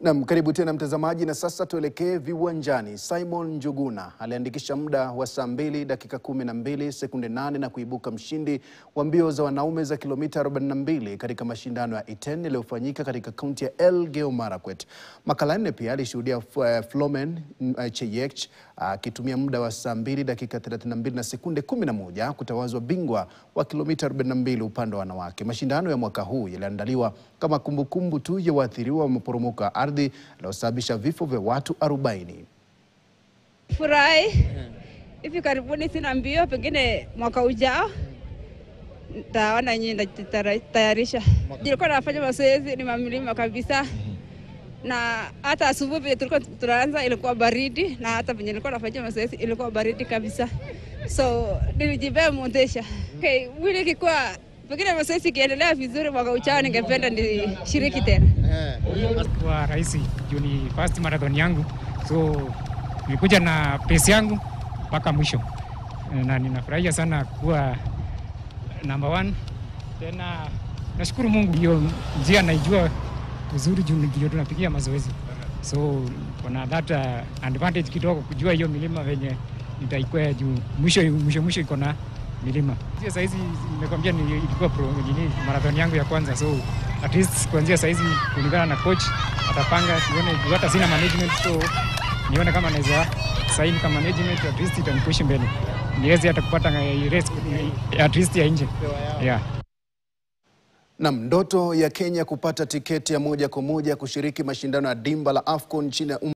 Naam, karibu tena mtazamaji, na sasa tuelekee viwanjani. Simon Njuguna aliandikisha muda wa saa 2 dakika 12 sekunde 8 na kuibuka mshindi wa mbio za wanaume za kilomita 42 katika mashindano ya Iten yaliyofanyika katika kaunti ya Elgeyo Marakwet. Makala 4 pia alishuhudia Flomen Cheyech akitumia muda wa saa 2 dakika 32 na sekunde 11 kutawazwa bingwa wa kilomita 42 upande wa wanawake. Mashindano ya mwaka huu yaliandaliwa kama kumbukumbu tu ya waathiriwa wa maporomoko ya ardhi yaliyosababisha vifo vya watu 40. Furahi. Hivi karibuni sina mbio, pengine mwaka ujao nitaona nyinyi nitayarisha. Nilikuwa nafanya mazoezi ni mamilima kabisa. Na hata asubuhi tulikuwa tunaanza ilikuwa baridi, na hata venye nilikuwa nafanya mazoezi ilikuwa baridi kabisa. So nilijibeba motisha. Okay, wili kikuwa pengine mazoezi kiendelea vizuri mwaka ujao ningependa nishiriki tena. Kwa rahisi juu ni first marathon yangu, so nilikuja na pace yangu mpaka mwisho, na ninafurahia sana kuwa number 1. Tena nashukuru Mungu, hiyo njia naijua vizuri juu ndio tunapigia mazoezi, so kuna that advantage kidogo kujua hiyo milima venye nitaikwea juu mwisho iko na milima. Sasa hizi nimekwambia ilikuwa marathon yangu ya kwanza, so at least kuanzia saa hizi kulingana na coach atapanga nione hata sina management, so nione kama naweza sign kama management, at least itanipush mbele niweze hata kupata race at least ya nje. Yeah. Na ndoto ya Kenya kupata tiketi ya moja kwa moja kushiriki mashindano ya dimba la AFCON chini ya